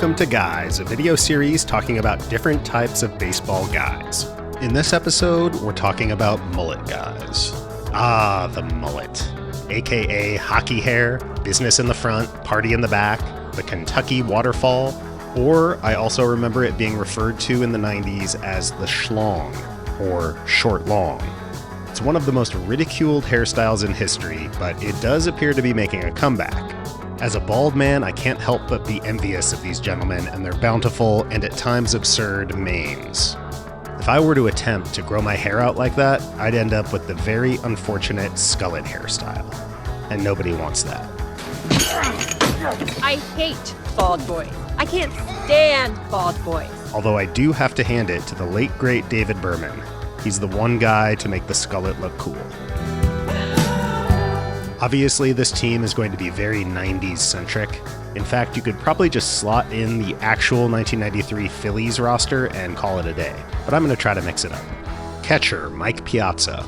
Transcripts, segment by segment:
welcome to Guys, a video series talking about different types of baseball guys. In this episode, we're talking about mullet guys. Ah, the mullet. AKA hockey hair, business in the front, party in the back, the Kentucky waterfall, or I also remember it being referred to in the 90s as the schlong, or short long. It's one of the most ridiculed hairstyles in history, but it does appear to be making a comeback. As a bald man, I can't help but be envious of these gentlemen and their bountiful and at times absurd manes. If I were to attempt to grow my hair out like that, I'd end up with the very unfortunate skullet hairstyle. And nobody wants that. I hate bald boys. I can't stand bald boys. Although I do have to hand it to the late great David Berman. He's the one guy to make the skullet look cool. Obviously, this team is going to be very 90s centric. In fact, you could probably just slot in the actual 1993 Phillies roster and call it a day. But I'm going to try to mix it up. Catcher, Mike Piazza.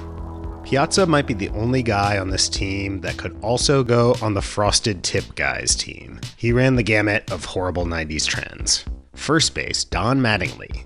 Piazza might be the only guy on this team that could also go on the Frosted Tip Guys team. He ran the gamut of horrible 90s trends. First base, Don Mattingly.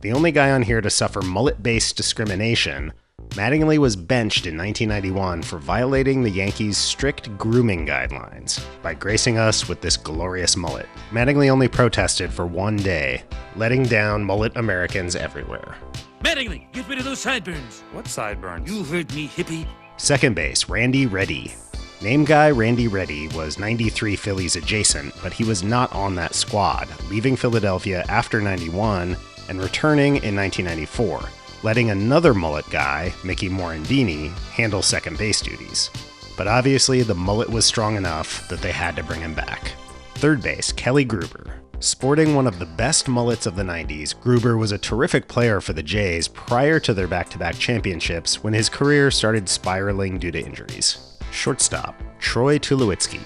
The only guy on here to suffer mullet-based discrimination, Mattingly was benched in 1991 for violating the Yankees' strict grooming guidelines by gracing us with this glorious mullet. Mattingly only protested for one day, letting down mullet Americans everywhere. Mattingly, get rid of those sideburns. What sideburns? You heard me, hippie. Second base, Randy Reddy. Name guy Randy Reddy was 93 Phillies adjacent, but he was not on that squad, leaving Philadelphia after 91 and returning in 1994. Letting another mullet guy, Mickey Morandini, handle second base duties. But obviously the mullet was strong enough that they had to bring him back. Third base, Kelly Gruber. Sporting one of the best mullets of the 90s, Gruber was a terrific player for the Jays prior to their back-to-back championships when his career started spiraling due to injuries. Shortstop, Troy Tulowitzki.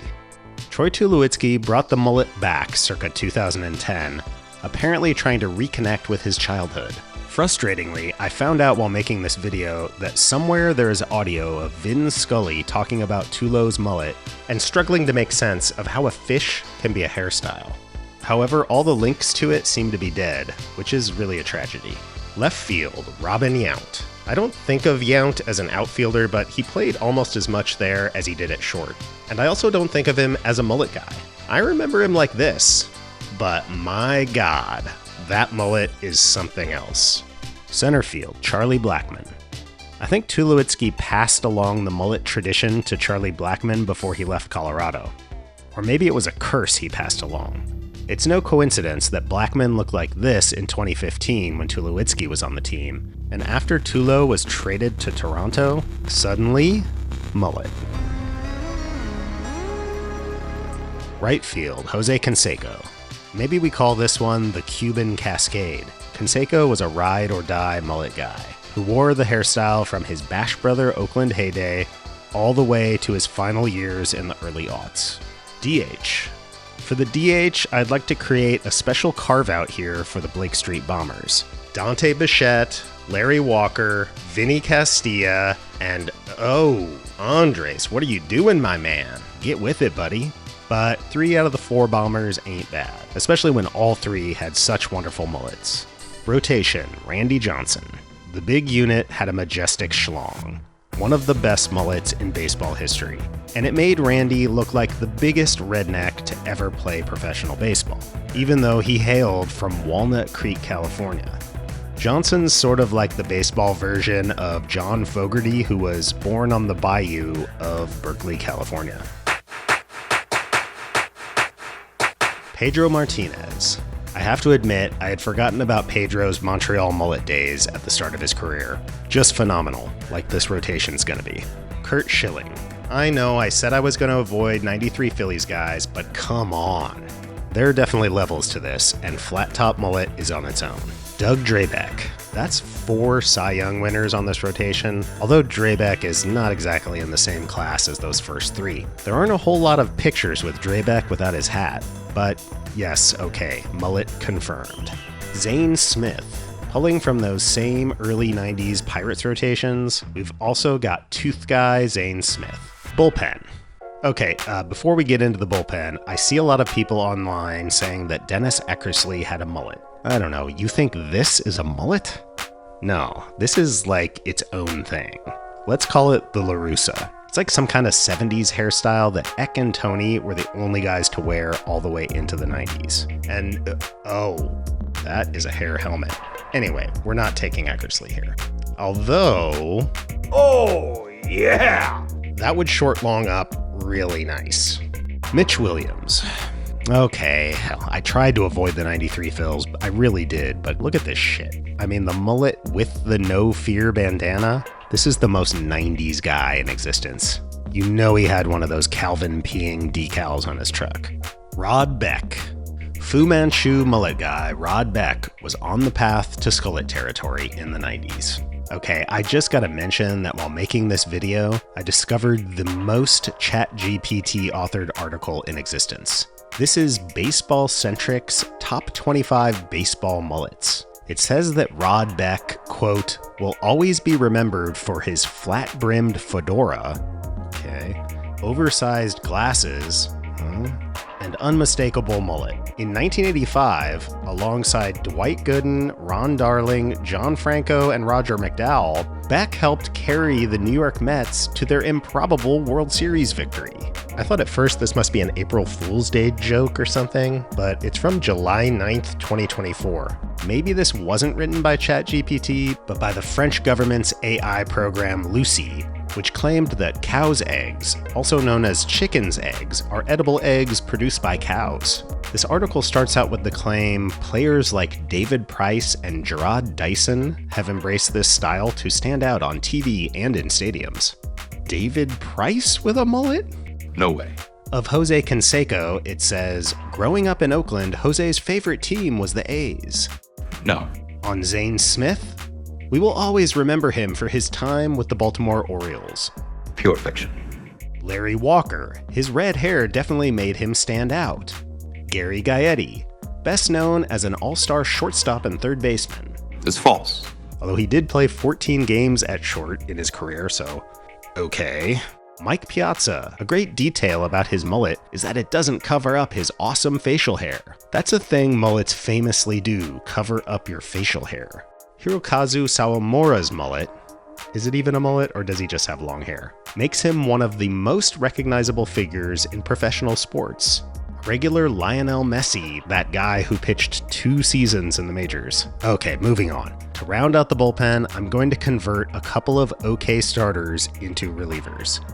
Troy Tulowitzki brought the mullet back circa 2010, apparently trying to reconnect with his childhood. Frustratingly, I found out while making this video that somewhere there is audio of Vin Scully talking about Tulo's mullet and struggling to make sense of how a fish can be a hairstyle. However, all the links to it seem to be dead, which is really a tragedy. Left field, Robin Yount. I don't think of Yount as an outfielder, but he played almost as much there as he did at short. And I also don't think of him as a mullet guy. I remember him like this, but my God, that mullet is something else. Center field, Charlie Blackmon. I think Tulowitzki passed along the mullet tradition to Charlie Blackmon before he left Colorado. Or maybe it was a curse he passed along. It's no coincidence that Blackmon looked like this in 2015 when Tulowitzki was on the team, and after Tulo was traded to Toronto, suddenly, mullet. Right field, Jose Canseco. Maybe we call this one the Cuban Cascade. Canseco was a ride-or-die mullet guy who wore the hairstyle from his Bash Brother Oakland heyday all the way to his final years in the early aughts. DH. For the DH, I'd like to create a special carve-out here for the Blake Street Bombers. Dante Bichette, Larry Walker, Vinny Castilla, and Andres, what are you doing, my man? Get with it, buddy. But 3 out of the 4 Bombers ain't bad, especially when all 3 had such wonderful mullets. Rotation, Randy Johnson. The big unit had a majestic schlong, one of the best mullets in baseball history, and it made Randy look like the biggest redneck to ever play professional baseball, even though he hailed from Walnut Creek, California. Johnson's sort of like the baseball version of John Fogerty, who was born on the bayou of Berkeley, California. Pedro Martinez. I have to admit, I had forgotten about Pedro's Montreal mullet days at the start of his career. Just phenomenal, like this rotation's gonna be. Curt Schilling. I know I said I was gonna avoid 93 Phillies guys, but come on. There are definitely levels to this, and flat top mullet is on its own. Doug Drabek. That's 4 Cy Young winners on this rotation, although Drabek is not exactly in the same class as those first 3. There aren't a whole lot of pictures with Drabek without his hat, but yes, okay, mullet confirmed. Zane Smith. Pulling from those same early 90s Pirates rotations, we've also got tooth guy Zane Smith. Bullpen. Okay, before we get into the bullpen, I see a lot of people online saying that Dennis Eckersley had a mullet. I don't know, you think this is a mullet? No, this is like its own thing. Let's call it the LaRussa. It's like some kind of 70s hairstyle that Eck and Tony were the only guys to wear all the way into the 90s. And, that is a hair helmet. Anyway, we're not taking Eckersley here. Although... Oh, yeah! That would short long up really nice. Mitch Williams. Okay, hell, I tried to avoid the 93 fills, I really did, but look at this shit. I mean, the mullet with the no fear bandana, this is the most 90s guy in existence. You know he had one of those Calvin peeing decals on his truck. Rod Beck. Fu Manchu mullet guy Rod Beck was on the path to skullet territory in the 90s. Okay, I just gotta mention that while making this video, I discovered the most ChatGPT authored article in existence. This is Baseball Centric's Top 25 Baseball Mullets. It says that Rod Beck, quote, will always be remembered for his flat-brimmed fedora, okay, oversized glasses, and unmistakable mullet. In 1985, alongside Dwight Gooden, Ron Darling, John Franco, and Roger McDowell, Beck helped carry the New York Mets to their improbable World Series victory. I thought at first this must be an April Fool's Day joke or something, but it's from July 9th, 2024. Maybe this wasn't written by ChatGPT, but by the French government's AI program Lucy, which claimed that cows' eggs, also known as chickens' eggs, are edible eggs produced by cows. This article starts out with the claim players like David Price and Gerard Dyson have embraced this style to stand out on TV and in stadiums. David Price with a mullet? No way. Of Jose Canseco, it says, growing up in Oakland, Jose's favorite team was the A's. No. On Zane Smith, we will always remember him for his time with the Baltimore Orioles. Pure fiction. Larry Walker, his red hair definitely made him stand out. Gary Gaetti, best known as an all-star shortstop and third baseman. It's false. Although he did play 14 games at short in his career, so okay. Mike Piazza, a great detail about his mullet is that it doesn't cover up his awesome facial hair. That's a thing mullets famously do, cover up your facial hair. Hirokazu Sawamura's mullet, is it even a mullet or does he just have long hair? Makes him one of the most recognizable figures in professional sports. Regular Lionel Messi, that guy who pitched 2 seasons in the majors. Okay, moving on. To round out the bullpen, I'm going to convert a couple of okay starters into relievers.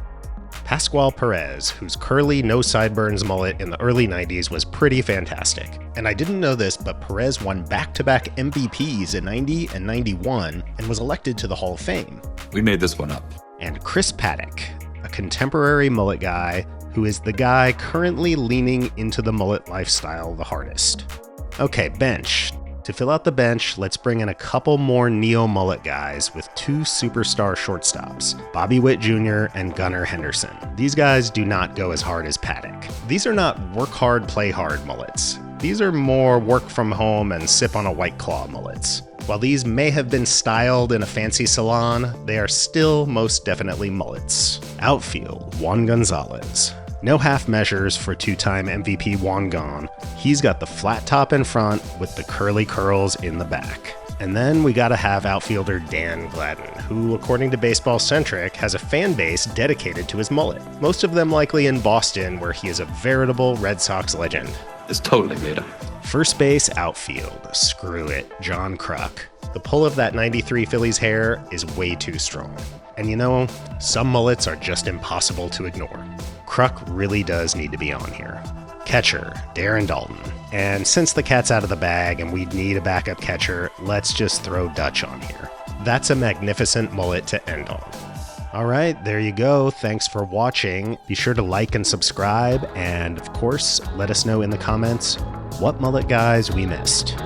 Pascual Perez, whose curly, no sideburns mullet in the early 90s was pretty fantastic. And I didn't know this, but Perez won back-to-back MVPs in 90 and 91 and was elected to the Hall of Fame. We made this one up. And Chris Paddock, a contemporary mullet guy who is the guy currently leaning into the mullet lifestyle the hardest. Okay, bench. To fill out the bench, let's bring in a couple more neo-mullet guys with 2 superstar shortstops, Bobby Witt Jr. and Gunnar Henderson. These guys do not go as hard as Paddock. These are not work hard, play hard mullets. These are more work from home and sip on a White Claw mullets. While these may have been styled in a fancy salon, they are still most definitely mullets. Outfield, Juan Gonzalez. No half measures for 2-time MVP Juan Gon. He's got the flat top in front with the curly curls in the back. And then we gotta have outfielder Dan Gladden, who, according to Baseball Centric, has a fan base dedicated to his mullet. Most of them likely in Boston, where he is a veritable Red Sox legend. It's totally made up. First base, outfield. Screw it, John Kruk. The pull of that 93 Phillies hair is way too strong. And you know, some mullets are just impossible to ignore. Kruk really does need to be on here. Catcher, Darren Dalton. And since the cat's out of the bag and we need a backup catcher, let's just throw Dutch on here. That's a magnificent mullet to end on. Alright, there you go. Thanks for watching. Be sure to like and subscribe, and of course, let us know in the comments what mullet guys we missed.